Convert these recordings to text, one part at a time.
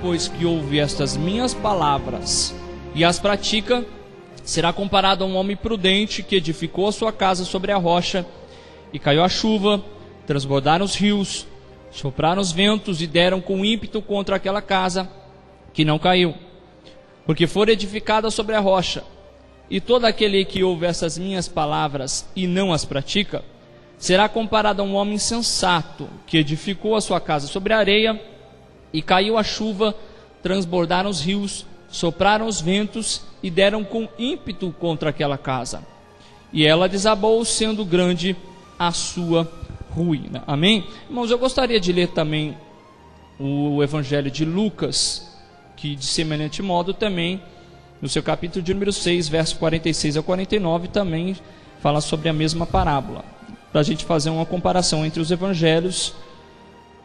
depois que ouve estas minhas palavras e as pratica, será comparado a um homem prudente que edificou a sua casa sobre a rocha, e caiu a chuva, transbordaram os rios, sopraram os ventos e deram com ímpeto contra aquela casa, que não caiu, porque fora edificada sobre a rocha. E todo aquele que ouve essas minhas palavras e não as pratica, será comparado a um homem insensato, que edificou a sua casa sobre a areia, e caiu a chuva, transbordaram os rios, sopraram os ventos e deram com ímpeto contra aquela casa. E ela desabou, sendo grande a sua ruína. Amém? Irmãos, eu gostaria de ler também o Evangelho de Lucas, que de semelhante modo também, no seu capítulo de número 6, verso 46 a 49, também fala sobre a mesma parábola, para a gente fazer uma comparação entre os evangelhos.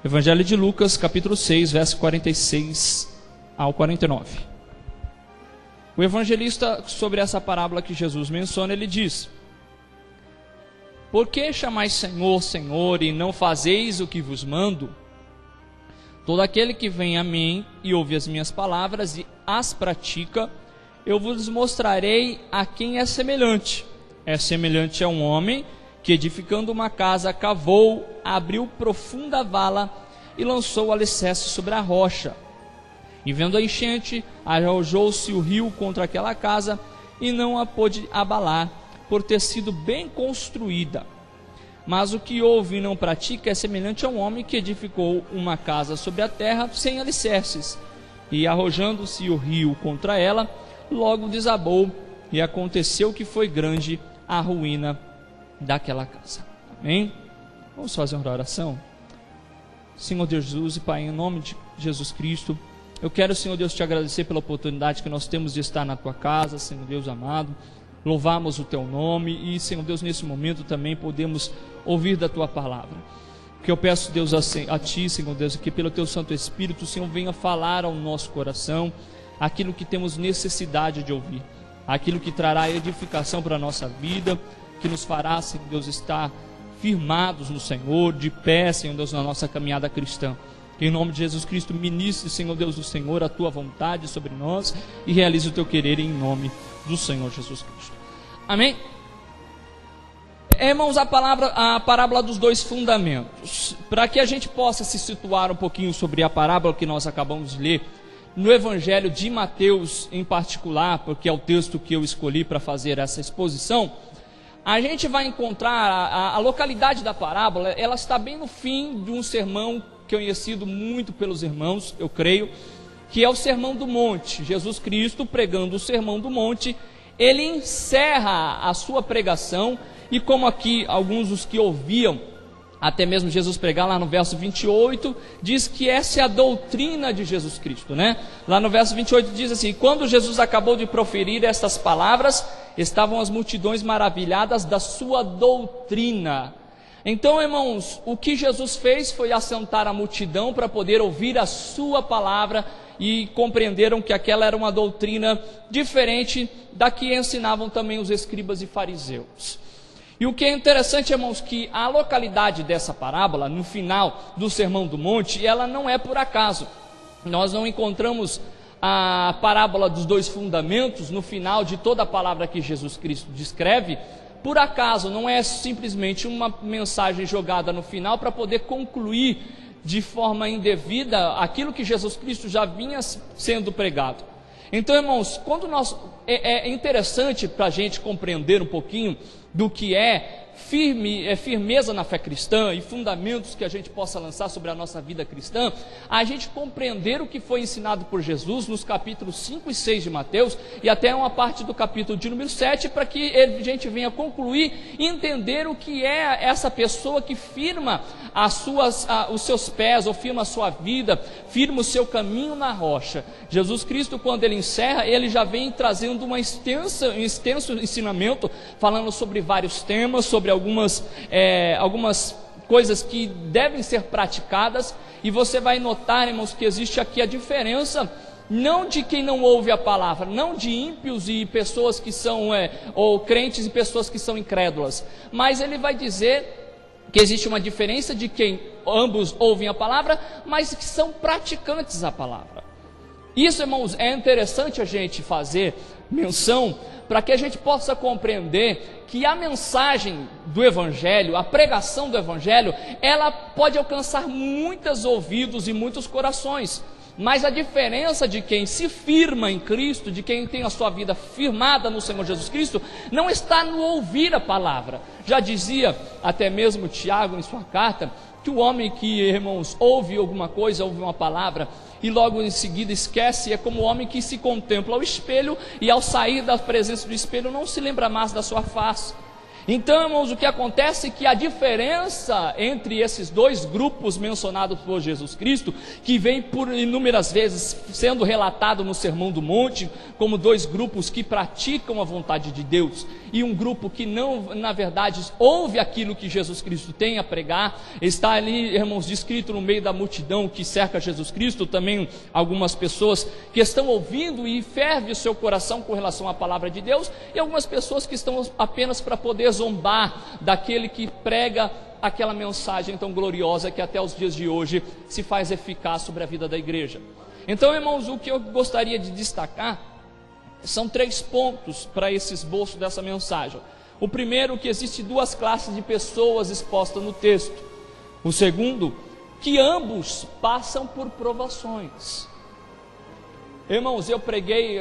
Evangelho de Lucas, capítulo 6, verso 46 ao 49. O evangelista, sobre essa parábola que Jesus menciona, ele diz: por que chamais Senhor, Senhor, e não fazeis o que vos mando? Todo aquele que vem a mim e ouve as minhas palavras e as pratica, eu vos mostrarei a quem é semelhante. É semelhante a um homem que, edificando uma casa, cavou, abriu profunda vala e lançou o alicerce sobre a rocha. E vendo a enchente, arrojou-se o rio contra aquela casa e não a pôde abalar, por ter sido bem construída. Mas o que ouve e não pratica é semelhante a um homem que edificou uma casa sobre a terra sem alicerces, e arrojando-se o rio contra ela, logo desabou, e aconteceu que foi grande a ruína daquela casa. Amém? Vamos fazer uma oração? Senhor Deus Jesus e Pai, em nome de Jesus Cristo, eu quero, Senhor Deus, te agradecer pela oportunidade que nós temos de estar na tua casa, Senhor Deus amado, louvarmos o teu nome e, Senhor Deus, nesse momento também podemos ouvir da tua palavra. O que eu peço, Deus, a ti, Senhor Deus, que pelo teu Santo Espírito, Senhor, venha falar ao nosso coração aquilo que temos necessidade de ouvir, aquilo que trará edificação para a nossa vida, que nos fará, Senhor Deus, estar firmados no Senhor, de pé, Senhor Deus, na nossa caminhada cristã. Que em nome de Jesus Cristo ministre, Senhor Deus do Senhor, a tua vontade sobre nós e realize o teu querer em nome do Senhor Jesus Cristo. Amém? Irmãos, a parábola dos dois fundamentos. Para que a gente possa se situar um pouquinho sobre a parábola que nós acabamos de ler, no Evangelho de Mateus em particular, porque é o texto que eu escolhi para fazer essa exposição, a gente vai encontrar a localidade da parábola. Ela está bem no fim de um sermão conhecido muito pelos irmãos, eu creio, que é o Sermão do Monte. Jesus Cristo, pregando o Sermão do Monte, ele encerra a sua pregação, e como aqui alguns dos que ouviam até mesmo Jesus pregar, lá no verso 28, diz que essa é a doutrina de Jesus Cristo, né? Lá no verso 28 diz assim: quando Jesus acabou de proferir estas palavras, estavam as multidões maravilhadas da sua doutrina. Então, irmãos, o que Jesus fez foi assentar a multidão para poder ouvir a sua palavra, e compreenderam que aquela era uma doutrina diferente da que ensinavam também os escribas e fariseus. E o que é interessante, irmãos, que a localidade dessa parábola, no final do Sermão do Monte, ela não é por acaso. Nós não encontramos a parábola dos dois fundamentos no final de toda a palavra que Jesus Cristo descreve por acaso. Não é simplesmente uma mensagem jogada no final para poder concluir de forma indevida aquilo que Jesus Cristo já vinha sendo pregado. Então, irmãos, quando é interessante para a gente compreender um pouquinho do que é firmeza na fé cristã e fundamentos que a gente possa lançar sobre a nossa vida cristã, a gente compreender o que foi ensinado por Jesus nos capítulos 5 e 6 de Mateus, e até uma parte do capítulo de número 7, para que a gente venha concluir e entender o que é essa pessoa que firma os seus pés, ou firma a sua vida, firma o seu caminho na rocha. Jesus Cristo, quando ele encerra, ele já vem trazendo um extenso ensinamento, falando sobre vários temas, sobre algumas coisas que devem ser praticadas. E você vai notar, irmãos, que existe aqui a diferença, não de quem não ouve a palavra, não de ímpios e pessoas que são, ou crentes e pessoas que são incrédulas, mas ele vai dizer que existe uma diferença de quem ambos ouvem a palavra, mas que são praticantes da palavra. Isso, irmãos, é interessante a gente fazer menção para que a gente possa compreender que a mensagem do Evangelho, a pregação do Evangelho, ela pode alcançar muitos ouvidos e muitos corações, mas a diferença de quem se firma em Cristo, de quem tem a sua vida firmada no Senhor Jesus Cristo, não está no ouvir a palavra. Já dizia até mesmo Tiago em sua carta, que o homem que, irmãos, ouve alguma coisa, ouve uma palavra, e logo em seguida esquece, é como o homem que se contempla ao espelho, e ao sair da presença do espelho não se lembra mais da sua face. Então, irmãos, o que acontece é que a diferença entre esses dois grupos mencionados por Jesus Cristo, que vem por inúmeras vezes sendo relatado no Sermão do Monte, como dois grupos que praticam a vontade de Deus, e um grupo que não, na verdade, ouve aquilo que Jesus Cristo tem a pregar, está ali, irmãos, descrito no meio da multidão que cerca Jesus Cristo, também algumas pessoas que estão ouvindo e ferve o seu coração com relação à palavra de Deus, e algumas pessoas que estão apenas para poder zombar daquele que prega aquela mensagem tão gloriosa que até os dias de hoje se faz eficaz sobre a vida da igreja. Então, irmãos, o que eu gostaria de destacar são 3 pontos para esse esboço dessa mensagem. O primeiro, que existe 2 classes de pessoas expostas no texto. O segundo, que ambos passam por provações. Irmãos, eu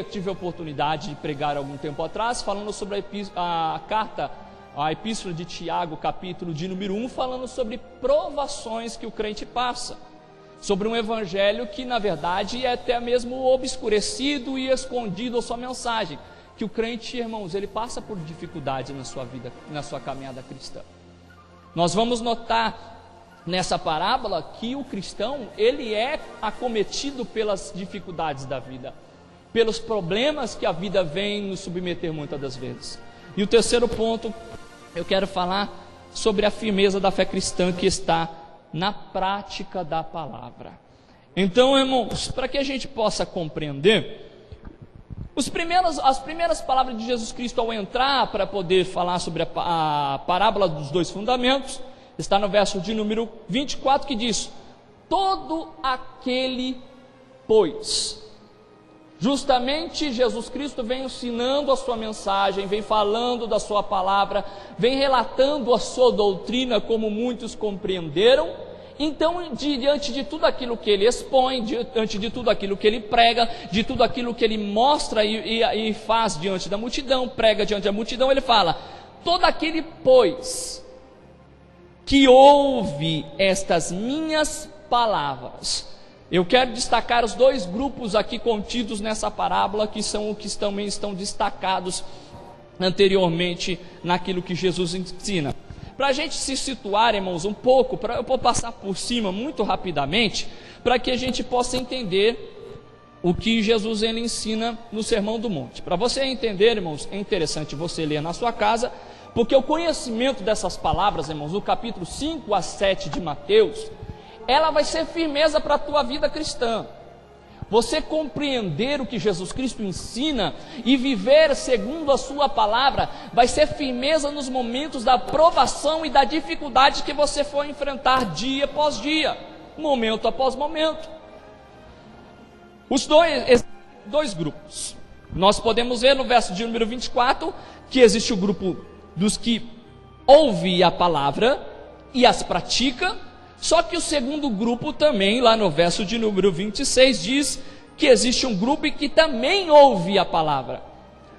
tive a oportunidade de pregar algum tempo atrás, falando sobre a epístola de Tiago, capítulo de número 1, falando sobre provações que o crente passa, sobre um evangelho que na verdade é até mesmo obscurecido e escondido a sua mensagem, que o crente, irmãos, ele passa por dificuldades na sua vida, na sua caminhada cristã. Nós vamos notar nessa parábola que o cristão, ele é acometido pelas dificuldades da vida, pelos problemas que a vida vem nos submeter muitas das vezes. E o terceiro ponto, eu quero falar sobre a firmeza da fé cristã que está na prática da palavra. Então, irmãos, para que a gente possa compreender, as primeiras palavras de Jesus Cristo ao entrar para poder falar sobre a parábola dos 2 fundamentos, está no verso de número 24, que diz: todo aquele, pois. Justamente Jesus Cristo vem ensinando a sua mensagem, vem falando da sua palavra, vem relatando a sua doutrina, como muitos compreenderam. Então, diante de tudo aquilo que ele expõe, diante de tudo aquilo que ele prega, de tudo aquilo que ele mostra e faz diante da multidão, prega diante da multidão, ele fala: todo aquele, pois, que ouve estas minhas palavras. Eu quero destacar os 2 grupos aqui contidos nessa parábola, que são os que também estão destacados anteriormente naquilo que Jesus ensina. Para a gente se situar, irmãos, um pouco, eu vou passar por cima muito rapidamente, para que a gente possa entender o que Jesus ele ensina no Sermão do Monte. Para você entender, irmãos, é interessante você ler na sua casa, porque o conhecimento dessas palavras, irmãos, do capítulo 5 a 7 de Mateus, ela vai ser firmeza para a tua vida cristã. Você compreender o que Jesus Cristo ensina e viver segundo a sua palavra, vai ser firmeza nos momentos da provação e da dificuldade que você for enfrentar dia após dia, momento após momento. Os dois grupos, nós podemos ver no verso de número 24, que existe o grupo dos que ouvem a palavra e as pratica. Só que o segundo grupo também, lá no verso de número 26, diz que existe um grupo que também ouve a palavra.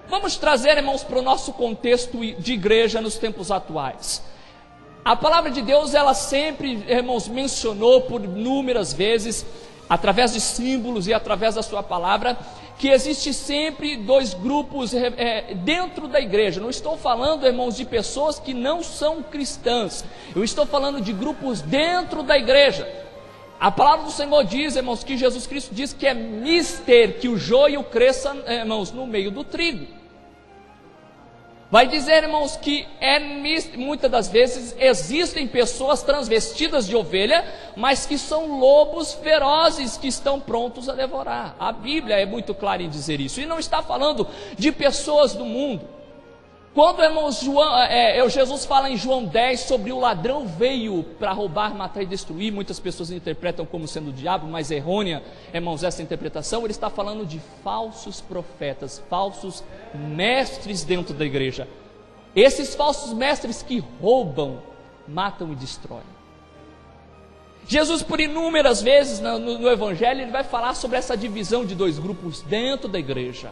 Vamos trazer, irmãos, para o nosso contexto de igreja nos tempos atuais. A palavra de Deus, ela sempre, irmãos, mencionou por inúmeras vezes, através de símbolos e através da sua palavra, que existe sempre 2 grupos dentro da igreja. Não estou falando, irmãos, de pessoas que não são cristãs, eu estou falando de grupos dentro da igreja. A palavra do Senhor diz, irmãos, que Jesus Cristo diz que é mister que o joio cresça, irmãos, no meio do trigo. Vai dizer, irmãos, que muitas das vezes existem pessoas transvestidas de ovelha, mas que são lobos ferozes que estão prontos a devorar. A Bíblia é muito clara em dizer isso, e não está falando de pessoas do mundo. Quando, irmãos, Jesus fala em João 10 sobre o ladrão veio para roubar, matar e destruir, muitas pessoas interpretam como sendo o diabo, mas é errônea, irmãos, essa interpretação. Ele está falando de falsos profetas, falsos mestres dentro da igreja. Esses falsos mestres que roubam, matam e destroem. Jesus, por inúmeras vezes no Evangelho, ele vai falar sobre essa divisão de dois grupos dentro da igreja,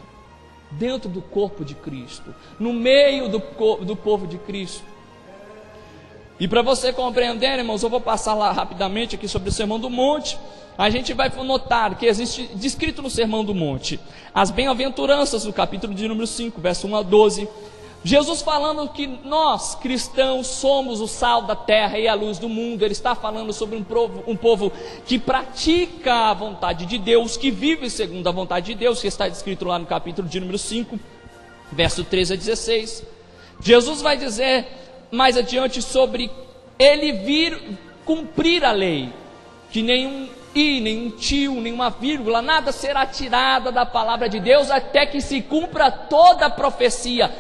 dentro do corpo de Cristo, no meio do povo de Cristo. E para você compreender, irmãos, eu vou passar lá rapidamente aqui sobre o Sermão do Monte. A gente vai notar que existe descrito no Sermão do Monte as bem-aventuranças, no capítulo de número 5, verso 1 a 12. Jesus falando que nós, cristãos, somos o sal da terra e a luz do mundo. Ele está falando sobre um povo que pratica a vontade de Deus, que vive segundo a vontade de Deus, que está descrito lá no capítulo de número 5, verso 13 a 16. Jesus vai dizer mais adiante sobre ele vir cumprir a lei, que nenhum i, nenhum tio, nenhuma vírgula, nada será tirada da palavra de Deus, até que se cumpra toda a profecia.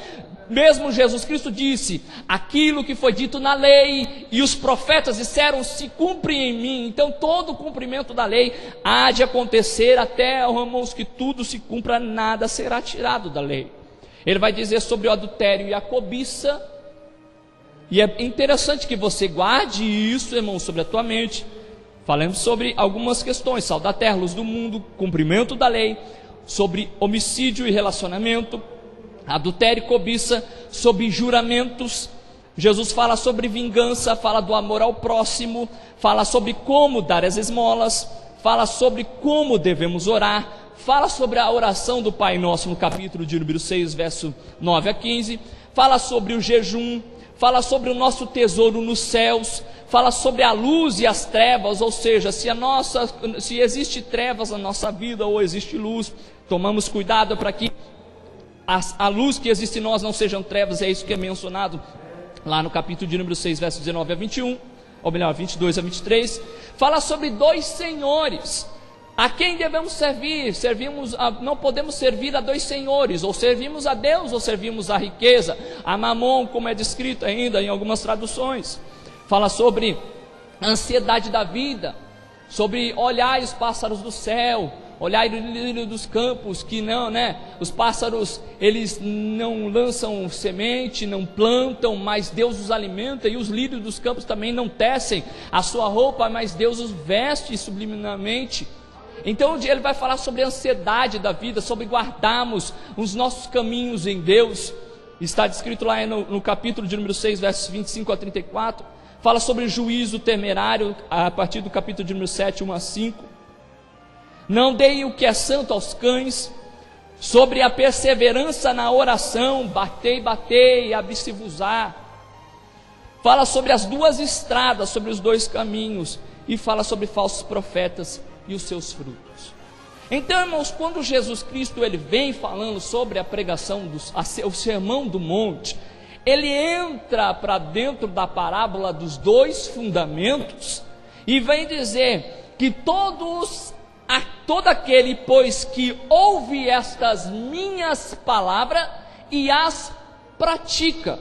Mesmo Jesus Cristo disse, aquilo que foi dito na lei e os profetas disseram, se cumpre em mim. Então todo o cumprimento da lei há de acontecer, até, irmãos, que tudo se cumpra, nada será tirado da lei. Ele vai dizer sobre o adultério e a cobiça, e é interessante que você guarde isso, irmão, sobre a tua mente. Falamos sobre algumas questões: sal da terra, luz do mundo, cumprimento da lei, sobre homicídio e relacionamento, adultério e cobiça, sobre juramentos. Jesus fala sobre vingança, fala do amor ao próximo, fala sobre como dar as esmolas, fala sobre como devemos orar, fala sobre a oração do Pai Nosso no capítulo de número 6, verso 9 a 15, fala sobre o jejum, fala sobre o nosso tesouro nos céus, fala sobre a luz e as trevas, ou seja, se existe trevas na nossa vida ou existe luz, tomamos cuidado para que a luz que existe em nós não sejam trevas. É isso que é mencionado lá no capítulo de número 6, versos 19 a 21, ou melhor, 22 a 23, fala sobre dois senhores, a quem devemos servir. Não podemos servir a dois senhores, ou servimos a Deus ou servimos a riqueza, a mamon, como é descrito ainda em algumas traduções. Fala sobre a ansiedade da vida, sobre olhar os pássaros do céu, olhar o lírio dos campos, que não, os pássaros, eles não lançam semente, não plantam, mas Deus os alimenta, e os lírios dos campos também não tecem a sua roupa, mas Deus os veste subliminamente. Então ele vai falar sobre a ansiedade da vida, sobre guardarmos os nossos caminhos em Deus. Está descrito lá no capítulo de número 6, versos 25 a 34, fala sobre o juízo temerário, a partir do capítulo de número 7, 1 a 5. Não deem o que é santo aos cães, sobre a perseverança na oração, batei, abri-se-vos-á. Fala sobre as duas estradas, sobre os dois caminhos, e fala sobre falsos profetas e os seus frutos. Então, irmãos, quando Jesus Cristo ele vem falando sobre a pregação, o sermão do monte, ele entra para dentro da parábola dos dois fundamentos, e vem dizer que todo aquele, pois, que ouve estas minhas palavras e as pratica.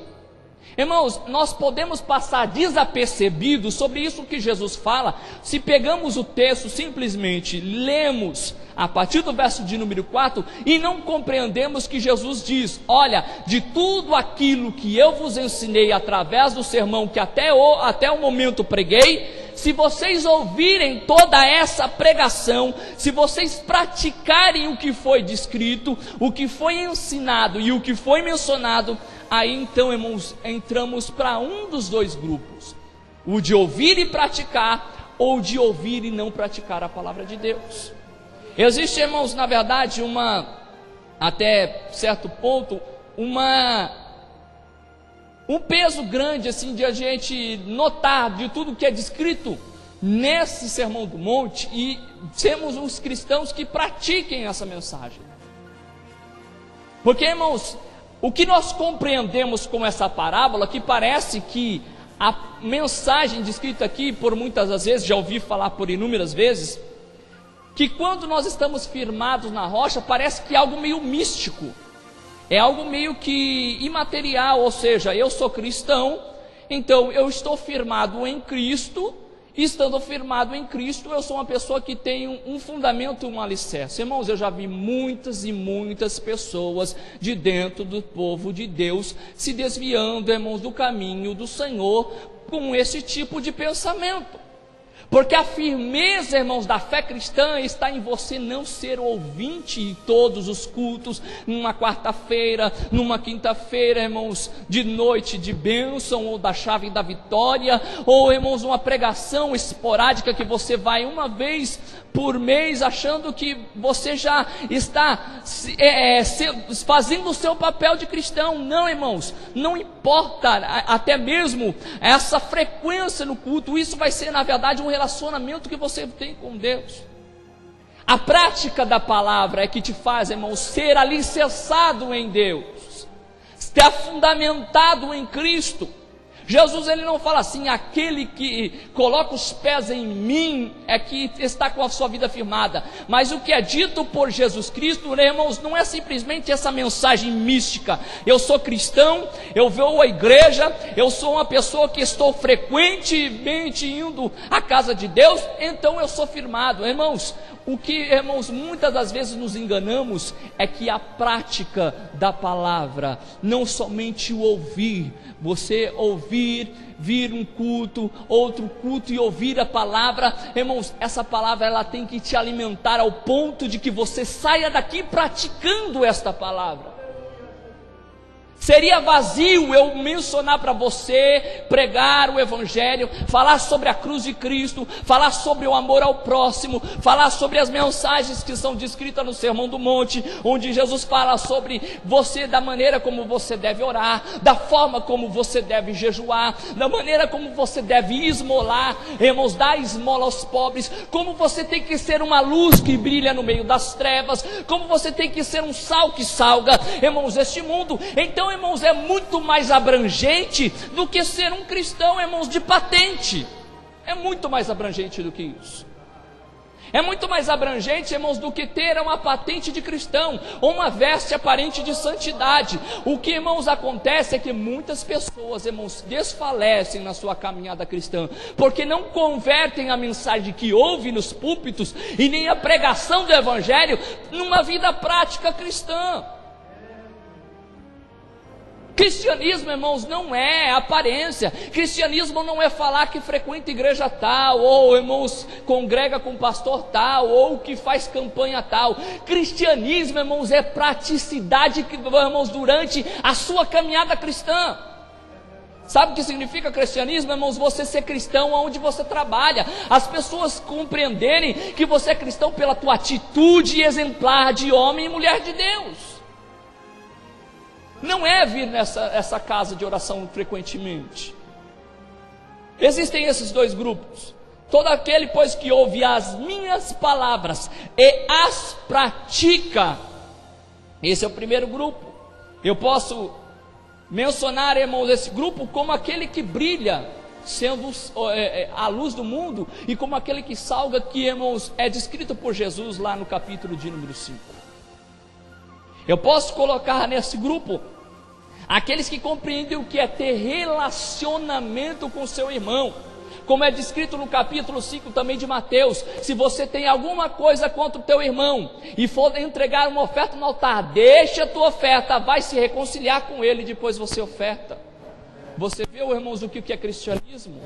Irmãos, nós podemos passar desapercebidos sobre isso que Jesus fala, se pegamos o texto, simplesmente lemos a partir do verso de número 4 e não compreendemos que Jesus diz: olha, de tudo aquilo que eu vos ensinei através do sermão que até o momento preguei, se vocês ouvirem toda essa pregação, se vocês praticarem o que foi descrito, o que foi ensinado e o que foi mencionado, aí então, irmãos, entramos para um dos dois grupos: o de ouvir e praticar, ou de ouvir e não praticar a palavra de Deus. Existe, irmãos, na verdade, até certo ponto, um peso grande, assim, de a gente notar de tudo que é descrito nesse Sermão do Monte, e sermos os cristãos que pratiquem essa mensagem. Porque, irmãos, o que nós compreendemos com essa parábola, que parece que a mensagem descrita aqui, por muitas das vezes, já ouvi falar por inúmeras vezes, que quando nós estamos firmados na rocha, parece que é algo meio místico, é algo meio que imaterial, ou seja, eu sou cristão, então eu estou firmado em Cristo, e estando firmado em Cristo, eu sou uma pessoa que tem um fundamento, um alicerce. Irmãos, eu já vi muitas e muitas pessoas de dentro do povo de Deus se desviando, irmãos, do caminho do Senhor com esse tipo de pensamento. Porque a firmeza, irmãos, da fé cristã está em você não ser ouvinte em todos os cultos, numa quarta-feira, numa quinta-feira, irmãos, de noite de bênção, ou da chave da vitória, ou, irmãos, uma pregação esporádica que você vai uma vez por mês, achando que você já está fazendo o seu papel de cristão. Não, irmãos, não importa até mesmo essa frequência no culto, isso vai ser na verdade um relacionamento que você tem com Deus. A prática da palavra é que te faz, irmãos, ser alicerçado em Deus, estar fundamentado em Cristo. Jesus, ele não fala assim: aquele que coloca os pés em mim é que está com a sua vida firmada. Mas o que é dito por Jesus Cristo, né, irmãos, não é simplesmente essa mensagem mística: eu sou cristão, eu vou à igreja, eu sou uma pessoa que estou frequentemente indo à casa de Deus, então eu sou firmado. Irmãos, o que, irmãos, muitas das vezes nos enganamos é que a prática da palavra, não somente o ouvir, você ouvir, vir um culto, outro culto e ouvir a palavra, irmãos, essa palavra ela tem que te alimentar ao ponto de que você saia daqui praticando esta palavra. Seria vazio eu mencionar para você, pregar o evangelho, falar sobre a cruz de Cristo, falar sobre o amor ao próximo, falar sobre as mensagens que são descritas no Sermão do Monte, onde Jesus fala sobre você, da maneira como você deve orar, da forma como você deve jejuar, da maneira como você deve esmolar, irmãos, dar esmola aos pobres, como você tem que ser uma luz que brilha no meio das trevas, como você tem que ser um sal que salga, irmãos, este mundo. Então, irmãos, é muito mais abrangente do que ser um cristão, irmãos, de patente. É muito mais abrangente do que isso. É muito mais abrangente, irmãos, do que ter uma patente de cristão, ou uma veste aparente de santidade. O que, irmãos, acontece é que muitas pessoas, irmãos, desfalecem na sua caminhada cristã, porque não convertem a mensagem que ouve nos púlpitos, e nem a pregação do evangelho, numa vida prática cristã. Cristianismo, irmãos, não é aparência. Cristianismo não é falar que frequenta igreja tal, ou, irmãos, congrega com pastor tal, ou que faz campanha tal. Cristianismo, irmãos, é praticidade, irmãos, durante a sua caminhada cristã. Sabe o que significa cristianismo, irmãos? Você ser cristão onde você trabalha, as pessoas compreenderem que você é cristão pela tua atitude exemplar de homem e mulher de Deus. Não é vir nessa casa de oração frequentemente. Existem esses dois grupos. Todo aquele, pois, que ouve as minhas palavras e as pratica. Esse é o primeiro grupo. Eu posso mencionar, irmãos, esse grupo como aquele que brilha, sendo a luz do mundo, e como aquele que salga, que, irmãos, é descrito por Jesus lá no capítulo de número 5. Eu posso colocar nesse grupo aqueles que compreendem o que é ter relacionamento com seu irmão, como é descrito no capítulo 5 também de Mateus. Se você tem alguma coisa contra o teu irmão e for entregar uma oferta no altar, deixa a tua oferta, vai se reconciliar com ele, depois você oferta. Você vê, irmãos, o que é cristianismo?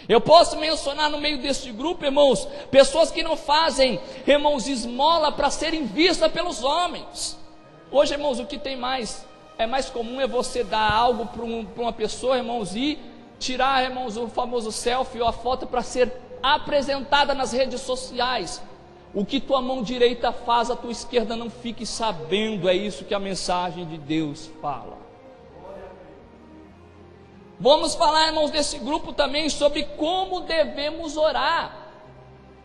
Eu posso mencionar no meio deste grupo, irmãos, pessoas que não fazem, irmãos, esmola para serem vistas pelos homens. Hoje, irmãos, o que tem mais, é mais comum é você dar algo para uma pessoa, irmãos, e tirar, irmãos, o famoso selfie ou a foto para ser apresentada nas redes sociais. O que tua mão direita faz, a tua esquerda não fique sabendo. É isso que a mensagem de Deus fala. Vamos falar, irmãos, desse grupo também sobre como devemos orar.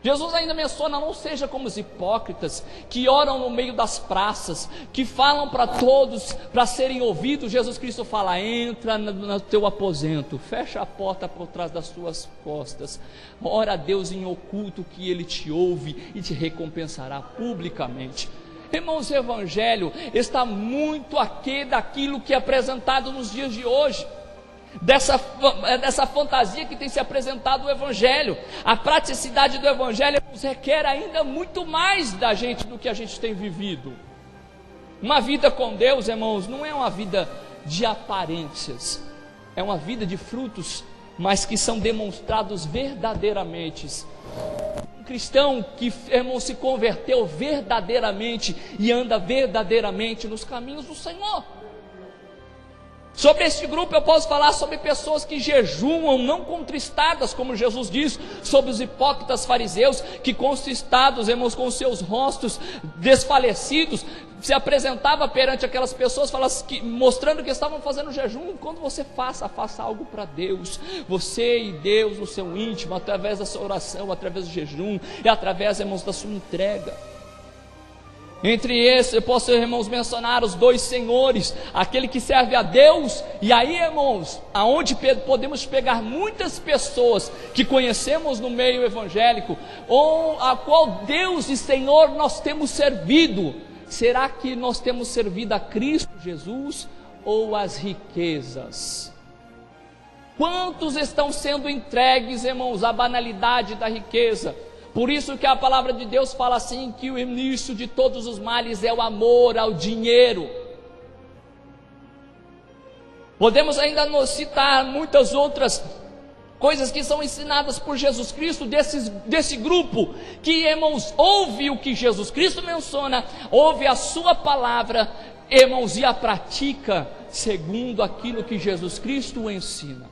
Jesus ainda menciona: não seja como os hipócritas, que oram no meio das praças, que falam para todos, para serem ouvidos. Jesus Cristo fala: entra no teu aposento, fecha a porta por trás das tuas costas, ora a Deus em oculto, que Ele te ouve e te recompensará publicamente. Irmãos, o evangelho está muito aquém daquilo que é apresentado nos dias de hoje, dessa fantasia que tem se apresentado o evangelho. A praticidade do evangelho requer ainda muito mais da gente do que a gente tem vivido. Uma vida com Deus, irmãos, não é uma vida de aparências, é uma vida de frutos, mas que são demonstrados verdadeiramente. Um cristão que, irmão, se converteu verdadeiramente e anda verdadeiramente nos caminhos do Senhor. Sobre este grupo eu posso falar sobre pessoas que jejuam não contristadas, como Jesus diz, sobre os hipócritas fariseus, que contristados, irmãos, com seus rostos desfalecidos, se apresentava perante aquelas pessoas, mostrando que estavam fazendo jejum. Quando você faça algo para Deus, você e Deus no seu íntimo, através da sua oração, através do jejum, e através, irmãos, da sua entrega. Entre esses, eu posso, irmãos, mencionar os dois senhores, aquele que serve a Deus, e aí, irmãos, aonde podemos pegar muitas pessoas que conhecemos no meio evangélico, ou a qual Deus e Senhor nós temos servido. Será que nós temos servido a Cristo Jesus ou as riquezas? Quantos estão sendo entregues, irmãos, à banalidade da riqueza? Por isso que a palavra de Deus fala assim, que o início de todos os males é o amor ao dinheiro. Podemos ainda citar muitas outras coisas que são ensinadas por Jesus Cristo, desse grupo, que, irmãos, ouve o que Jesus Cristo menciona, ouve a sua palavra, irmãos, e a pratica segundo aquilo que Jesus Cristo ensina.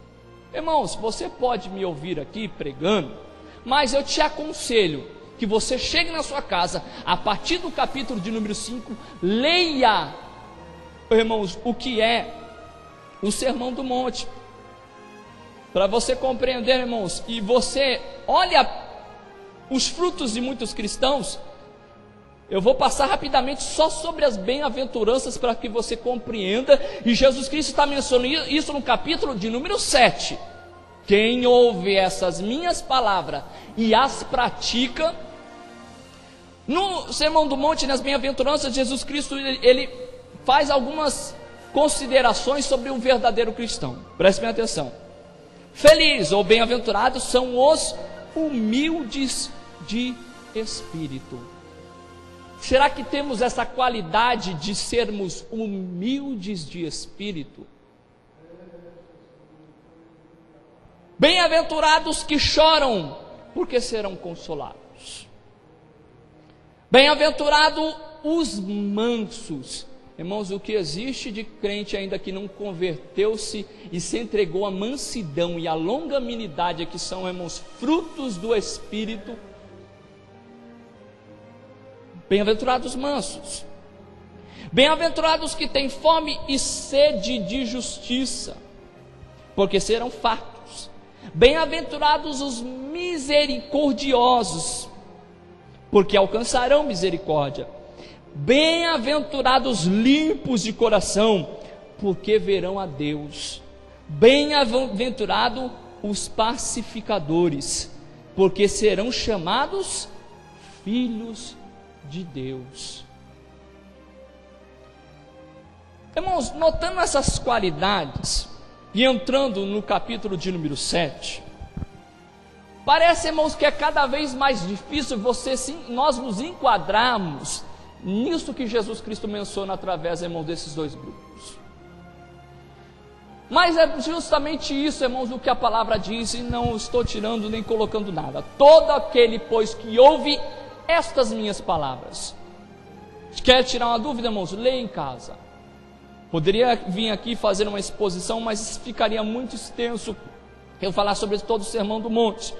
Irmãos, você pode me ouvir aqui pregando, mas eu te aconselho que você chegue na sua casa, a partir do capítulo de número 5, leia, irmãos, o que é o Sermão do Monte, para você compreender, irmãos, e você olha os frutos de muitos cristãos. Eu vou passar rapidamente só sobre as bem-aventuranças para que você compreenda, e Jesus Cristo está mencionando isso no capítulo de número 7. Quem ouve essas minhas palavras e as pratica. No Sermão do Monte, nas bem-aventuranças, Jesus Cristo ele faz algumas considerações sobre um verdadeiro cristão. Prestem atenção. Feliz ou bem-aventurados são os humildes de espírito. Será que temos essa qualidade de sermos humildes de espírito? Bem-aventurados que choram, porque serão consolados. Bem-aventurados os mansos. Irmãos, o que existe de crente ainda que não converteu-se e se entregou à mansidão e à longanimidade, que são, irmãos, frutos do Espírito. Bem-aventurados os mansos. Bem-aventurados que têm fome e sede de justiça, porque serão fartos. Bem-aventurados os misericordiosos, porque alcançarão misericórdia. Bem-aventurados limpos de coração, porque verão a Deus. Bem-aventurados os pacificadores, porque serão chamados filhos de Deus. Irmãos, notando essas qualidades e entrando no capítulo de número 7, parece, irmãos, que é cada vez mais difícil nós nos enquadrarmos nisso que Jesus Cristo menciona através, irmãos, desses dois grupos. Mas é justamente isso, irmãos, o que a palavra diz, e não estou tirando nem colocando nada. Todo aquele, pois, que ouve estas minhas palavras. Quer tirar uma dúvida, irmãos? Leia em casa. Poderia vir aqui fazer uma exposição, mas ficaria muito extenso eu falar sobre todo o Sermão do Monte.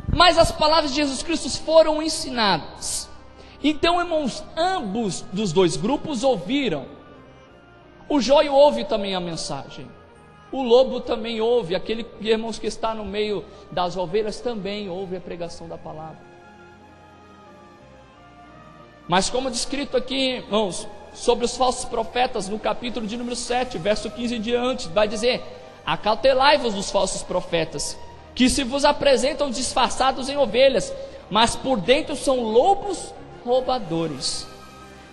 Mas as palavras de Jesus Cristo foram ensinadas. Então, irmãos, ambos dos dois grupos ouviram. O joio ouve também a mensagem. O lobo também ouve. Aquele, irmãos, que está no meio das ovelhas também ouve a pregação da palavra. Mas como descrito aqui, irmãos, sobre os falsos profetas, no capítulo de número 7, verso 15 em diante, vai dizer: acautelai-vos dos falsos profetas, que se vos apresentam disfarçados em ovelhas, mas por dentro são lobos roubadores.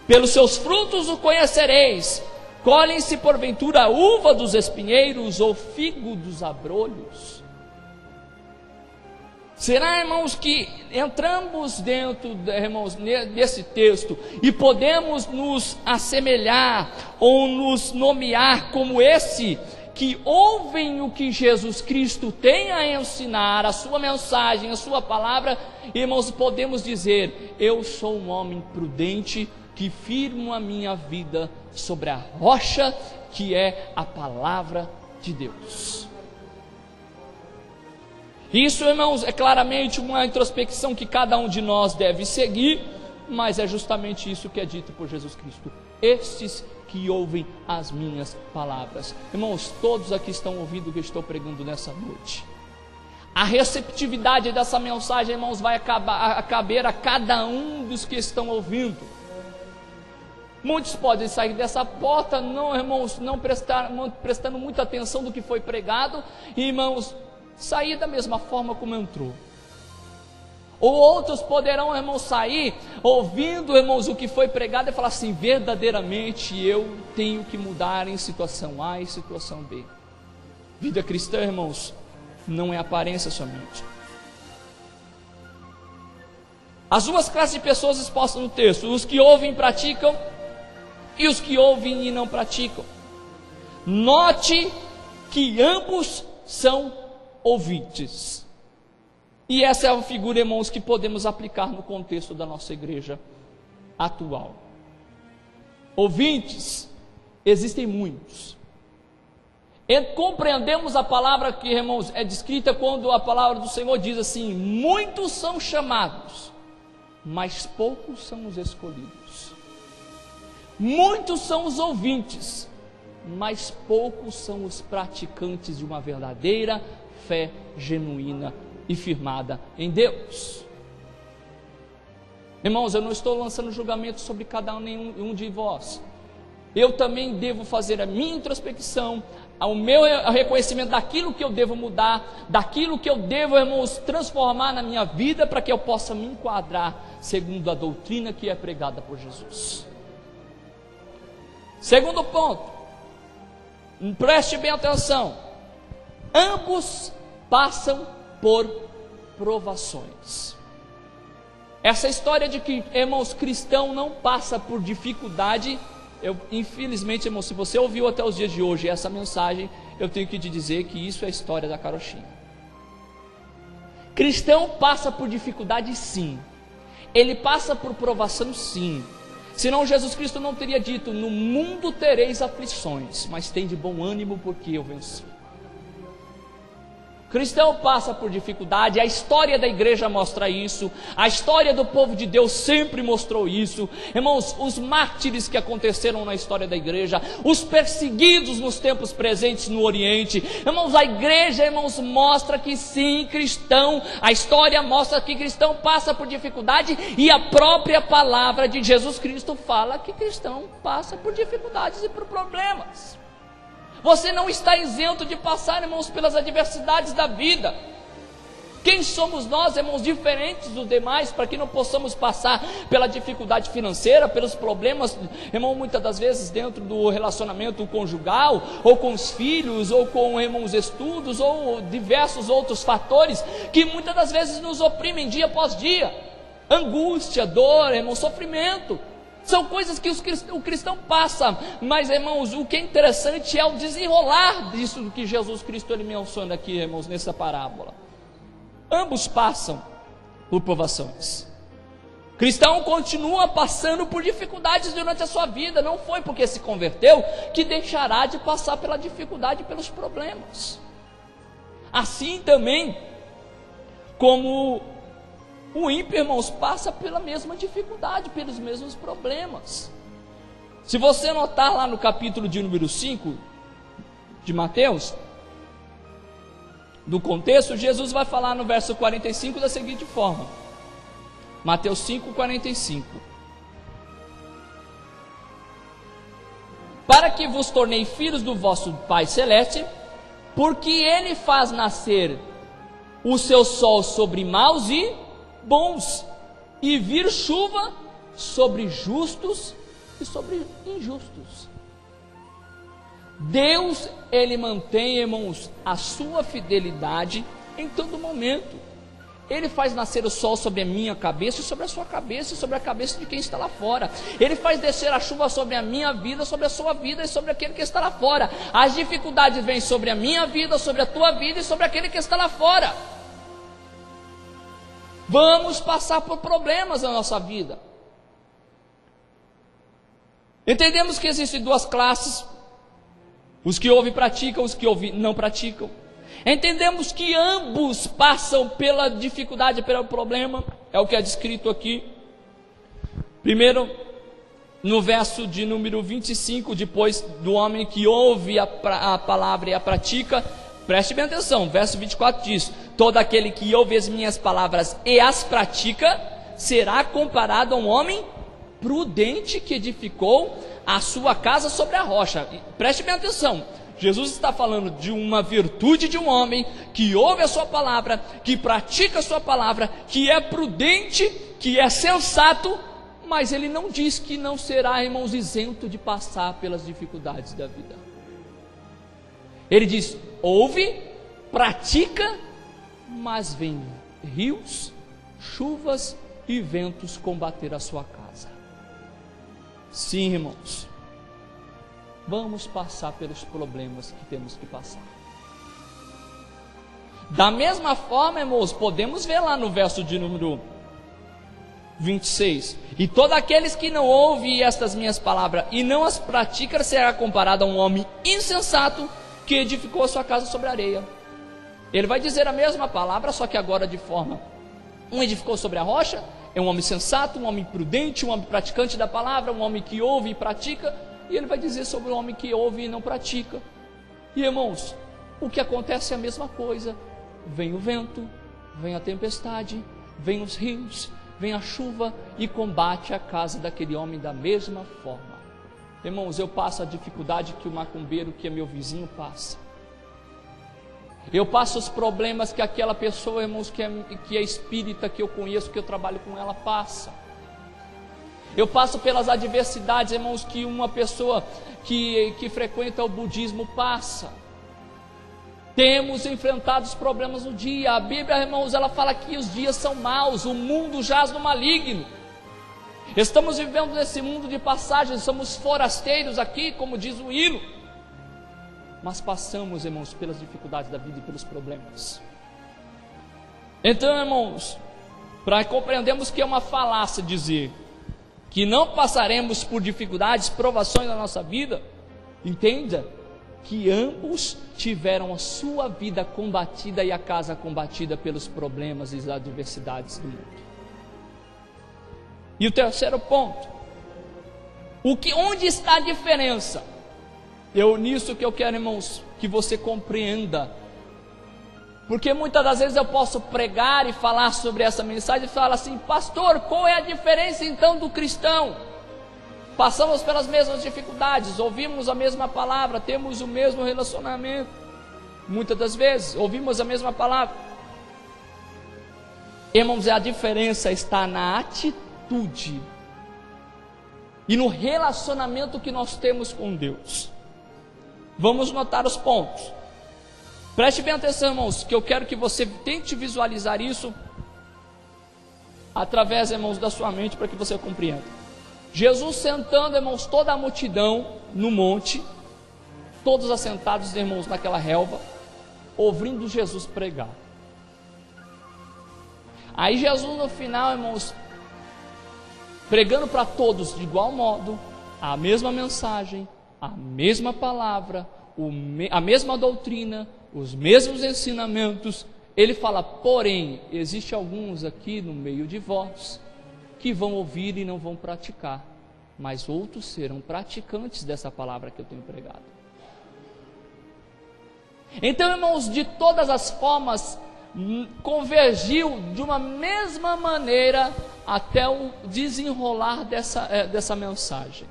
Pelos seus frutos o conhecereis. Colhem-se porventura a uva dos espinheiros ou figo dos abrolhos? Será, irmãos, que entramos dentro, irmãos, desse texto e podemos nos assemelhar ou nos nomear como esse que ouvem o que Jesus Cristo tem a ensinar, a sua mensagem, a sua palavra? Irmãos, podemos dizer: eu sou um homem prudente que firmo a minha vida sobre a rocha que é a palavra de Deus. Isso, irmãos, é claramente uma introspecção que cada um de nós deve seguir, mas é justamente isso que é dito por Jesus Cristo: estes que ouvem as minhas palavras. Irmãos, todos aqui estão ouvindo o que eu estou pregando nessa noite. A receptividade dessa mensagem, irmãos, vai caber a cada um dos que estão ouvindo. Muitos podem sair dessa porta, não, irmãos, não prestando muita atenção do que foi pregado, e, irmãos, sair da mesma forma como entrou. Ou outros poderão, irmãos, sair ouvindo, irmãos, o que foi pregado e falar assim: verdadeiramente eu tenho que mudar em situação A e situação B. Vida cristã, irmãos, não é aparência somente. As duas classes de pessoas expostas no texto: os que ouvem e praticam, e os que ouvem e não praticam. Note que ambos são ouvintes. E essa é a figura, irmãos, que podemos aplicar no contexto da nossa igreja atual. Ouvintes, existem muitos. E compreendemos a palavra que, irmãos, é descrita quando a palavra do Senhor diz assim: muitos são chamados, mas poucos são os escolhidos. Muitos são os ouvintes, mas poucos são os praticantes de uma verdadeira fé genuína e firmada em Deus. Irmãos, eu não estou lançando julgamento sobre cada um de vós. Eu também devo fazer a minha introspecção, o meu reconhecimento daquilo que eu devo mudar, daquilo que eu devo, irmãos, transformar na minha vida, para que eu possa me enquadrar segundo a doutrina que é pregada por Jesus. Segundo ponto, preste bem atenção: ambos passam por provações. Essa história de que, irmãos, cristão não passa por dificuldade, infelizmente, irmão, se você ouviu até os dias de hoje essa mensagem, eu tenho que te dizer que isso é a história da carochinha. Cristão passa por dificuldade, sim. Ele passa por provação, sim. Senão Jesus Cristo não teria dito: no mundo tereis aflições, mas tem de bom ânimo, porque eu venci. Cristão passa por dificuldade, a história da igreja mostra isso, a história do povo de Deus sempre mostrou isso. Irmãos, os mártires que aconteceram na história da igreja, os perseguidos nos tempos presentes no Oriente, irmãos, a igreja, irmãos, mostra que sim, cristão, a história mostra que cristão passa por dificuldade, e a própria palavra de Jesus Cristo fala que cristão passa por dificuldades e por problemas. Você não está isento de passar, irmãos, pelas adversidades da vida. Quem somos nós, irmãos, diferentes dos demais, para que não possamos passar pela dificuldade financeira, pelos problemas, irmão, muitas das vezes dentro do relacionamento conjugal, ou com os filhos, ou com, irmãos, estudos, ou diversos outros fatores, que muitas das vezes nos oprimem dia após dia. Angústia, dor, irmão, sofrimento. São coisas que o cristão passa, mas, irmãos, o que é interessante é o desenrolar disso do que Jesus Cristo ele menciona aqui, irmãos, nessa parábola. Ambos passam por provações. Cristão continua passando por dificuldades durante a sua vida. Não foi porque se converteu que deixará de passar pela dificuldade e pelos problemas. Assim também como o ímpio, irmãos, passa pela mesma dificuldade, pelos mesmos problemas. Se você notar lá no capítulo de número 5 de Mateus, do contexto, Jesus vai falar no verso 45 da seguinte forma: Mateus 5:45. Para que vos tornei filhos do vosso Pai Celeste, porque Ele faz nascer o seu sol sobre maus e bons, e vir chuva sobre justos e sobre injustos. Deus, Ele mantém, irmãos, a sua fidelidade em todo momento. Ele faz nascer o sol sobre a minha cabeça e sobre a sua cabeça e sobre a cabeça de quem está lá fora. Ele faz descer a chuva sobre a minha vida, sobre a sua vida e sobre aquele que está lá fora. As dificuldades vêm sobre a minha vida, sobre a tua vida e sobre aquele que está lá fora. Vamos passar por problemas na nossa vida. Entendemos que existem duas classes: os que ouvem e praticam, os que ouvem e não praticam. Entendemos que ambos passam pela dificuldade, pelo problema, é o que é descrito aqui. Primeiro, no verso de número 25, depois do homem que ouve a palavra e a pratica, preste bem atenção, verso 24 diz: todo aquele que ouve as minhas palavras e as pratica, será comparado a um homem prudente que edificou a sua casa sobre a rocha. Preste bem atenção, Jesus está falando de uma virtude de um homem que ouve a sua palavra, que pratica a sua palavra, que é prudente, que é sensato, mas ele não diz que não será, irmãos, isento de passar pelas dificuldades da vida. Ele diz: ouve, pratica, mas vem rios, chuvas e ventos combater a sua casa. Sim, irmãos, vamos passar pelos problemas que temos que passar. Da mesma forma, irmãos, podemos ver lá no verso de número 26: e todos aqueles que não ouvem estas minhas palavras e não as praticam, será comparado a um homem insensato que edificou a sua casa sobre a areia. Ele vai dizer a mesma palavra, só que agora de forma: um edificou sobre a rocha, é um homem sensato, um homem prudente, um homem praticante da palavra, um homem que ouve e pratica. E ele vai dizer sobre o homem que ouve e não pratica. E irmãos, o que acontece é a mesma coisa: vem o vento, vem a tempestade, vem os rios, vem a chuva e combate a casa daquele homem da mesma forma. Irmãos, eu passo a dificuldade que o macumbeiro, que é meu vizinho, passa. Eu passo os problemas que aquela pessoa, irmãos, que é espírita, que eu conheço, que eu trabalho com ela, passa. Eu passo pelas adversidades, irmãos, que uma pessoa que frequenta o budismo passa. Temos enfrentado os problemas no dia. A Bíblia, irmãos, ela fala que os dias são maus, o mundo jaz no maligno. Estamos vivendo nesse mundo de passagem, somos forasteiros aqui, como diz o hino. Mas passamos, irmãos, pelas dificuldades da vida e pelos problemas. Então, irmãos, para compreendermos que é uma falácia dizer que não passaremos por dificuldades, provações na nossa vida, entenda que ambos tiveram a sua vida combatida e a casa combatida pelos problemas e as adversidades do mundo. E o terceiro ponto: onde está a diferença? Nisso que eu quero, irmãos, que você compreenda. Porque muitas das vezes eu posso pregar e falar sobre essa mensagem e falar assim: pastor, qual é a diferença então do cristão? Passamos pelas mesmas dificuldades, ouvimos a mesma palavra, temos o mesmo relacionamento. Muitas das vezes ouvimos a mesma palavra. Irmãos, a diferença está na atitude e no relacionamento que nós temos com Deus. Vamos notar os pontos. Preste bem atenção, irmãos, que eu quero que você tente visualizar isso através, irmãos, da sua mente, para que você compreenda. Jesus sentando, irmãos, toda a multidão no monte, todos assentados, irmãos, naquela relva, ouvindo Jesus pregar. Aí Jesus no final, irmãos, pregando para todos de igual modo, a mesma mensagem, a mesma palavra, a mesma doutrina, os mesmos ensinamentos. Ele fala: porém, existe alguns aqui no meio de vós que vão ouvir e não vão praticar, mas outros serão praticantes dessa palavra que eu tenho pregado. Então, irmãos, de todas as formas, convergiu de uma mesma maneira até o desenrolar dessa mensagem.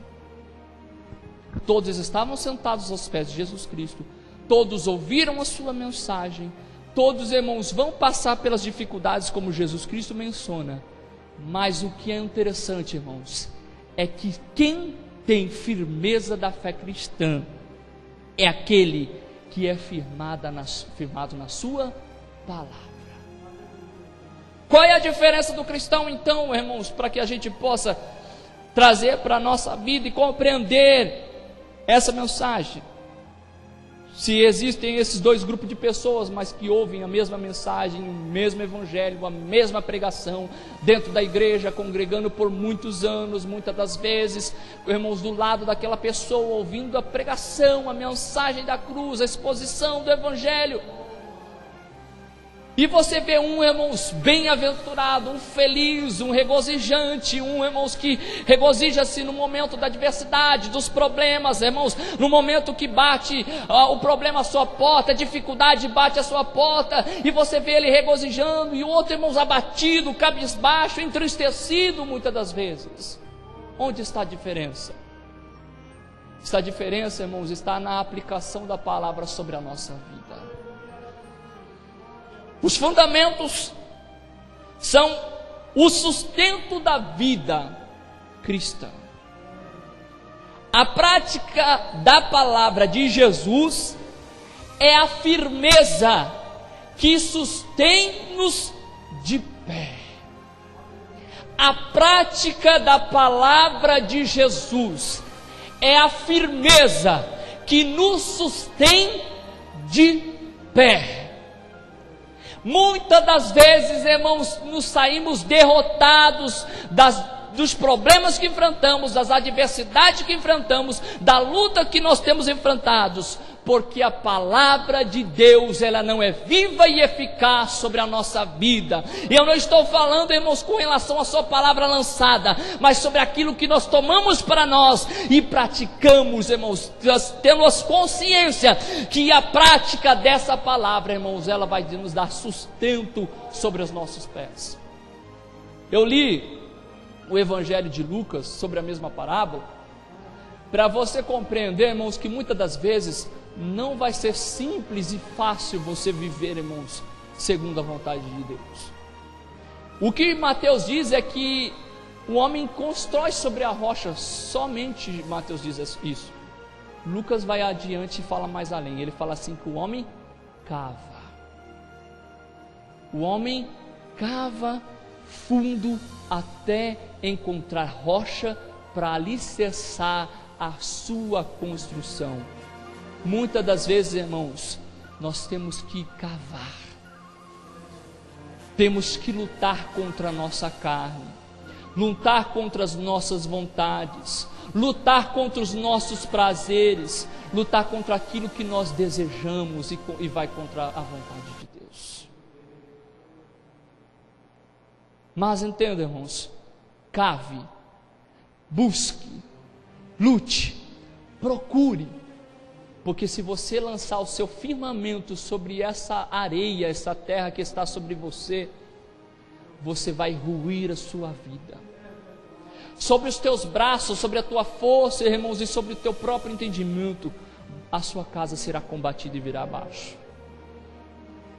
Todos estavam sentados aos pés de Jesus Cristo, todos ouviram a sua mensagem, todos, irmãos, vão passar pelas dificuldades como Jesus Cristo menciona. Mas o que é interessante, irmãos, é que quem tem firmeza da fé cristã é aquele que é firmado na sua palavra. Qual é a diferença do cristão então, irmãos, para que a gente possa trazer para a nossa vida e compreender essa mensagem? Se existem esses dois grupos de pessoas, mas que ouvem a mesma mensagem, o mesmo evangelho, a mesma pregação, dentro da igreja, congregando por muitos anos, muitas das vezes, irmãos, do lado daquela pessoa, ouvindo a pregação, a mensagem da cruz, a exposição do evangelho. E você vê um, irmãos, bem-aventurado, um feliz, um regozijante, um, irmãos, que regozija-se no momento da adversidade, dos problemas, irmãos, no momento que bate o problema à sua porta, a dificuldade bate à sua porta, e você vê ele regozijando, e o outro, irmãos, abatido, cabisbaixo, entristecido, muitas das vezes. Onde está a diferença? A diferença, irmãos, está na aplicação da palavra sobre a nossa vida. Os fundamentos são o sustento da vida cristã. A prática da palavra de Jesus é a firmeza que sustém-nos de pé. A prática da palavra de Jesus é a firmeza que nos sustém de pé. Muitas das vezes, irmãos, nos saímos derrotados dos problemas que enfrentamos, das adversidades que enfrentamos, da luta que nós temos enfrentados, porque a palavra de Deus, ela não é viva e eficaz sobre a nossa vida. E eu não estou falando, irmãos, com relação à sua palavra lançada, mas sobre aquilo que nós tomamos para nós e praticamos, irmãos, temos consciência que a prática dessa palavra, irmãos, ela vai nos dar sustento sobre os nossos pés. Eu li o Evangelho de Lucas sobre a mesma parábola, para você compreender, irmãos, que muitas das vezes não vai ser simples e fácil você viver, irmãos, segundo a vontade de Deus. O que Mateus diz é que o homem constrói sobre a rocha, somente Mateus diz isso. Lucas vai adiante e fala mais além, ele fala assim que o homem cava. O homem cava fundo até encontrar rocha para alicerçar a sua construção. Muitas das vezes, irmãos, nós temos que cavar, temos que lutar contra a nossa carne, lutar contra as nossas vontades, lutar contra os nossos prazeres, lutar contra aquilo que nós desejamos e vai contra a vontade de Deus. Mas entenda, irmãos, cave, busque, lute, procure, porque se você lançar o seu firmamento sobre essa areia, essa terra que está sobre você, você vai ruir a sua vida. Sobre os teus braços, sobre a tua força, irmãos, e sobre o teu próprio entendimento, a sua casa será combatida e virá abaixo.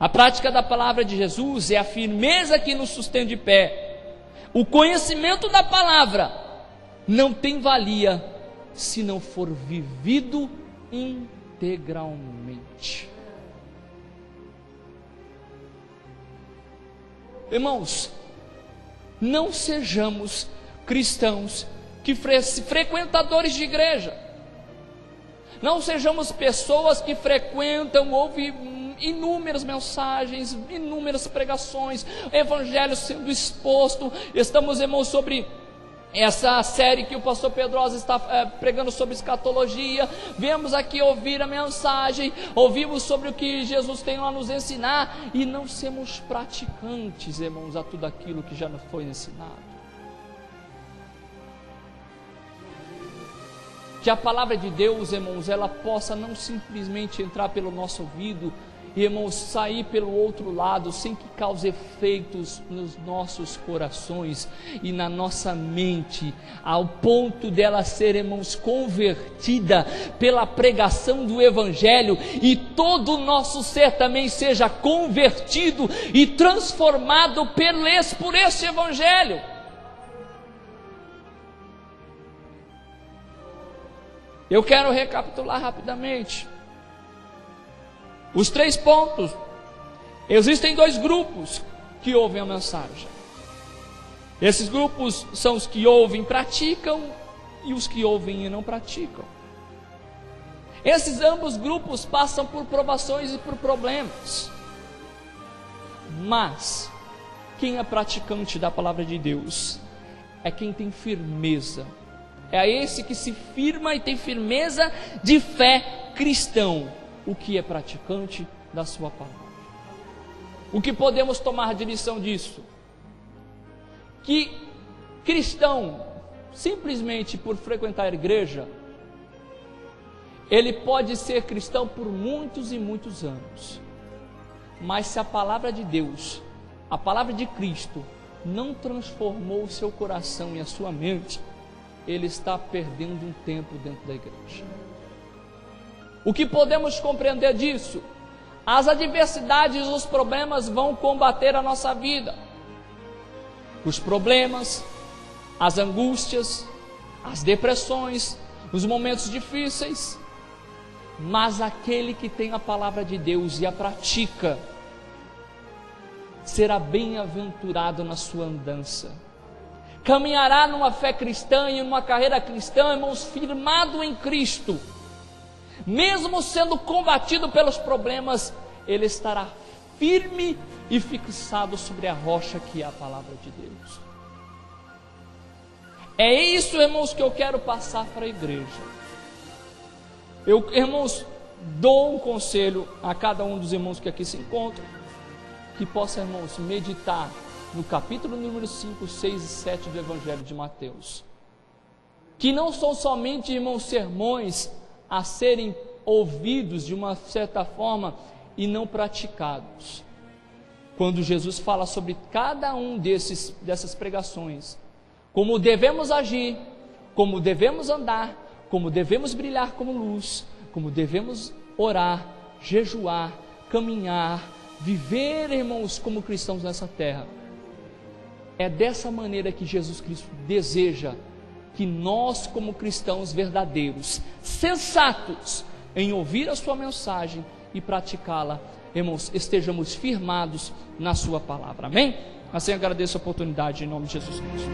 A prática da palavra de Jesus é a firmeza que nos sustém de pé. O conhecimento da palavra não tem valia se não for vivido integralmente. Irmãos, não sejamos cristãos que frequentadores de igreja. Não sejamos pessoas que frequentam, ouvem inúmeras mensagens, inúmeras pregações, evangelho sendo exposto. Estamos, irmãos, sobre essa série que o pastor Pedrosa está pregando sobre escatologia. Viemos aqui ouvir a mensagem, ouvimos sobre o que Jesus tem a nos ensinar e não sermos praticantes, irmãos, a tudo aquilo que já nos foi ensinado. Que a palavra de Deus, irmãos, ela possa não simplesmente entrar pelo nosso ouvido, irmãos, sair pelo outro lado, sem que cause efeitos nos nossos corações e na nossa mente, ao ponto dela ser, irmãos, convertida pela pregação do Evangelho, e todo o nosso ser também seja convertido e transformado por esse Evangelho. Eu quero recapitular rapidamente os 3 pontos. Existem 2 grupos que ouvem a mensagem. Esses grupos são os que ouvem e praticam, e os que ouvem e não praticam. Esses ambos grupos passam por provações e por problemas. Mas quem é praticante da palavra de Deus é quem tem firmeza. É esse que se firma e tem firmeza de fé cristão, o que é praticante da sua palavra. O que podemos tomar de lição disso? Que cristão, simplesmente por frequentar a igreja, ele pode ser cristão por muitos e muitos anos, mas se a palavra de Deus, a palavra de Cristo, não transformou o seu coração e a sua mente, ele está perdendo um tempo dentro da igreja. O que podemos compreender disso? As adversidades, os problemas vão combater a nossa vida. Os problemas, as angústias, as depressões, os momentos difíceis. Mas aquele que tem a palavra de Deus e a pratica, será bem-aventurado na sua andança. Caminhará numa fé cristã e numa carreira cristã, irmãos, firmado em Cristo. Mesmo sendo combatido pelos problemas, ele estará firme e fixado sobre a rocha que é a palavra de Deus. É isso, irmãos, que eu quero passar para a igreja. Eu, irmãos, dou um conselho a cada um dos irmãos que aqui se encontram, que possa, irmãos, meditar no capítulo número 5, 6 e 7 do Evangelho de Mateus. Que não são somente, irmãos, sermões a serem ouvidos de uma certa forma e não praticados. Quando Jesus fala sobre cada um dessas pregações, como devemos agir, como devemos andar, como devemos brilhar como luz, como devemos orar, jejuar, caminhar, viver, irmãos, como cristãos nessa terra. É dessa maneira que Jesus Cristo deseja que nós, como cristãos verdadeiros, sensatos em ouvir a sua mensagem e praticá-la, irmãos, estejamos firmados na sua palavra. Amém? Assim agradeço a oportunidade em nome de Jesus Cristo.